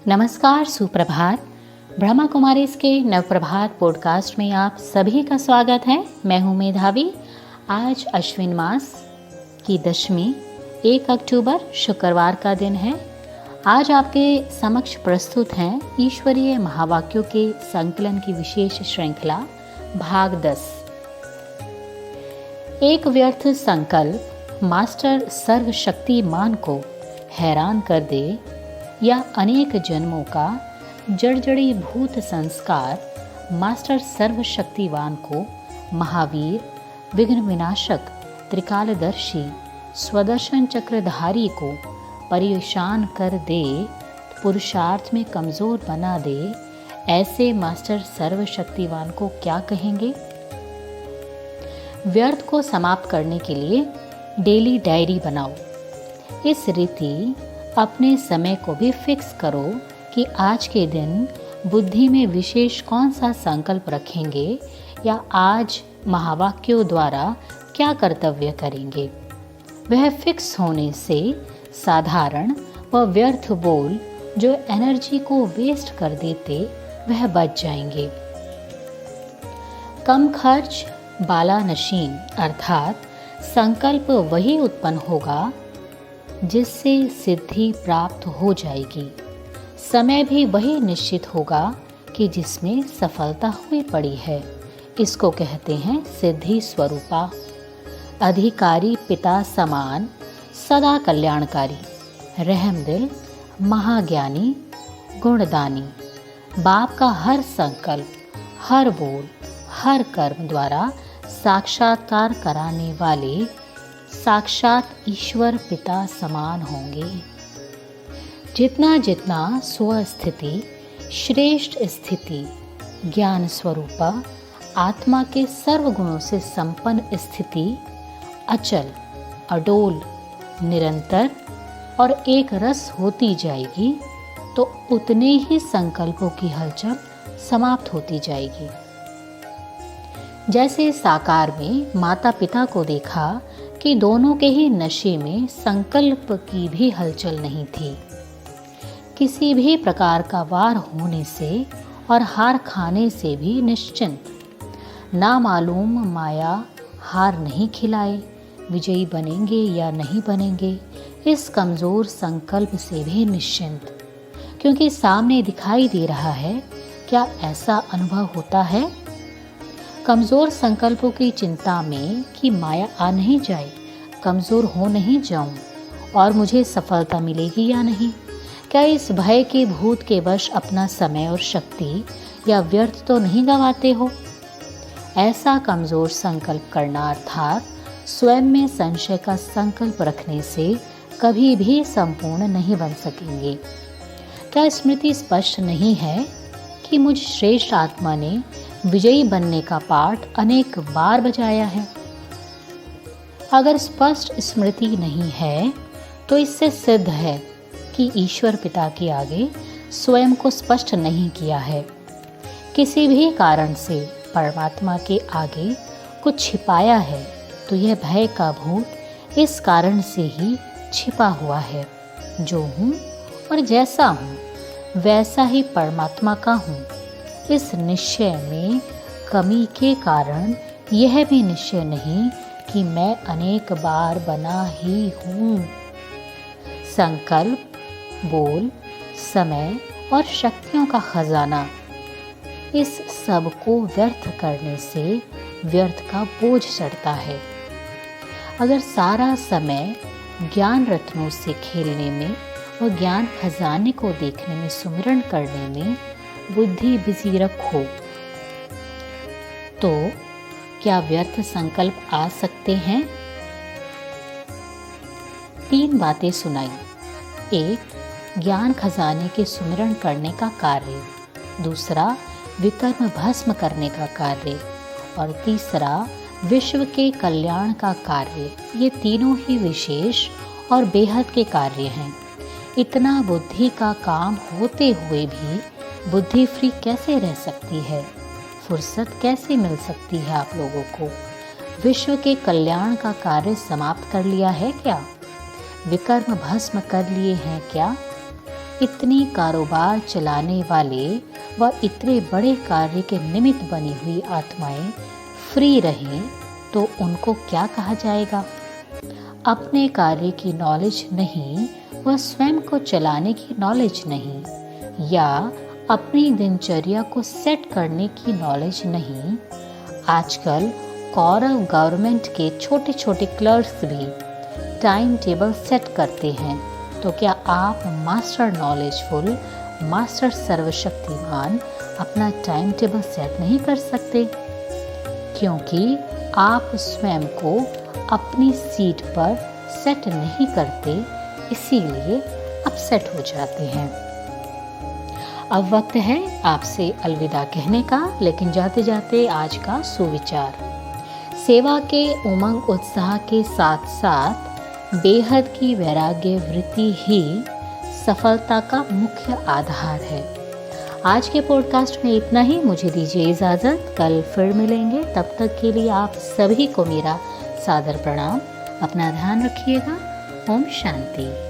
नमस्कार, सुप्रभात। ब्रह्मा कुमारीज के नवप्रभात पॉडकास्ट में आप सभी का स्वागत है। मैं हूँ मेधावी। आज अश्विन मास की दशमी 1 अक्टूबर शुक्रवार का दिन है। आज आपके समक्ष प्रस्तुत हैं ईश्वरीय महावाक्यों के संकलन की विशेष श्रृंखला भाग 10। एक व्यर्थ संकल्प मास्टर सर्वशक्तिमान को हैरान कर दे या अनेक जन्मों का जड़जड़ी भूत संस्कार मास्टर सर्वशक्तिवान को महावीर, विघ्न विनाशक, त्रिकालदर्शी, स्वदर्शन चक्रधारी को परेशान कर दे, पुरुषार्थ में कमजोर बना दे, ऐसे मास्टर सर्वशक्तिवान को क्या कहेंगे? व्यर्थ को समाप्त करने के लिए डेली डायरी बनाओ। इस रीति अपने समय को भी फिक्स करो कि आज के दिन बुद्धि में विशेष कौन सा संकल्प रखेंगे या आज महावाक्यों द्वारा क्या कर्तव्य करेंगे। वह फिक्स होने से साधारण व व्यर्थ बोल जो एनर्जी को वेस्ट कर देते वह बच जाएंगे। कम खर्च बाला नशीन अर्थात संकल्प वही उत्पन्न होगा जिससे सिद्धि प्राप्त हो जाएगी। समय भी वही निश्चित होगा कि जिसमें सफलता हुई पड़ी है। इसको कहते हैं सिद्धि स्वरूपा। अधिकारी पिता समान, सदा कल्याणकारी, रहमदिल, महाज्ञानी, गुणदानी। बाप का हर संकल्प, हर बोल, हर कर्म द्वारा साक्षात्कार कराने वाले साक्षात ईश्वर पिता समान होंगे। जितना जितना स्वस्थिति, श्रेष्ठ स्थिति, ज्ञान स्वरूपा, आत्मा के सर्व गुणों से संपन्न स्थिति, अचल, अडोल, निरंतर और एक रस होती जाएगी तो उतने ही संकल्पों की हलचल समाप्त होती जाएगी। जैसे साकार में माता पिता को देखा कि दोनों के ही नशे में संकल्प की भी हलचल नहीं थी। किसी भी प्रकार का वार होने से और हार खाने से भी निश्चिंत। ना मालूम माया हार नहीं खिलाए, विजयी बनेंगे या नहीं बनेंगे, इस कमज़ोर संकल्प से भी निश्चिंत। क्योंकि सामने दिखाई दे रहा है। क्या ऐसा अनुभव होता है? कमज़ोर संकल्पों की चिंता में कि माया आ नहीं जाए, कमज़ोर हो नहीं जाऊं और मुझे सफलता मिलेगी या नहीं। क्या इस भय के भूत के वश अपना समय और शक्ति या व्यर्थ तो नहीं गंवाते हो? ऐसा कमज़ोर संकल्प करना अर्थात स्वयं में संशय का संकल्प रखने से कभी भी संपूर्ण नहीं बन सकेंगे। क्या स्मृति स्पष्ट नहीं है कि मुझ श्रेष्ठ आत्मा ने विजयी बनने का पाठ अनेक बार बजाया है? अगर स्पष्ट स्मृति नहीं है तो इससे सिद्ध है कि ईश्वर पिता के आगे स्वयं को स्पष्ट नहीं किया है। किसी भी कारण से परमात्मा के आगे कुछ छिपाया है तो यह भय का भूत इस कारण से ही छिपा हुआ है। जो हूँ और जैसा हूँ वैसा ही परमात्मा का हूँ। इस निश्चय में कमी के कारण यह भी निश्चय नहीं कि मैं अनेक बार बना ही हूँ। संकल्प, बोल, समय और शक्तियों का खजाना, इस सब को व्यर्थ करने से व्यर्थ का बोझ चढ़ता है। अगर सारा समय ज्ञान रत्नों से खेलने में और ज्ञान खजाने को देखने में, सुमिरन करने में बुद्धि बिजी रखो तो क्या व्यर्थ संकल्प आ सकते हैं? 3 बातें सुनाई। 1. ज्ञान खजाने के सुमिरन करने का कार्य। 2. विकर्म भस्म करने का कार्य। और 3. विश्व के कल्याण का कार्य। ये तीनों ही विशेष और बेहद के कार्य हैं। इतना बुद्धि का काम होते हुए भी बुद्धि फ्री कैसे रह सकती है? फुर्सत कैसे मिल सकती है आप लोगों को? विश्व के कल्याण का कार्य समाप्त कर लिया है क्या? विकर्म भस्म कर लिए हैं क्या? इतनी कारोबार चलाने वाले व इतने बड़े कार्य के निमित्त बनी हुई आत्माएं फ्री रहें तो उनको क्या कहा जाएगा? अपने कार्य की नॉलेज नहीं व स्वयं को चलाने की नॉलेज नहीं, या अपनी दिनचर्या को सेट करने की नॉलेज नहीं। आजकल कौरव गवर्नमेंट के छोटे छोटे क्लर्क्स भी टाइम टेबल सेट करते हैं, तो क्या आप मास्टर नॉलेजफुल, मास्टर सर्वशक्तिमान अपना टाइम टेबल सेट नहीं कर सकते? क्योंकि आप स्वयं को अपनी सीट पर सेट नहीं करते, इसीलिए अपसेट हो जाते हैं। अब वक्त है आपसे अलविदा कहने का, लेकिन जाते जाते आज का सुविचार। सेवा के उमंग उत्साह के साथ साथ बेहद की वैराग्य वृत्ति ही सफलता का मुख्य आधार है। आज के पॉडकास्ट में इतना ही। मुझे दीजिए इजाज़त, कल फिर मिलेंगे। तब तक के लिए आप सभी को मेरा सादर प्रणाम। अपना ध्यान रखिएगा। ओम शांति।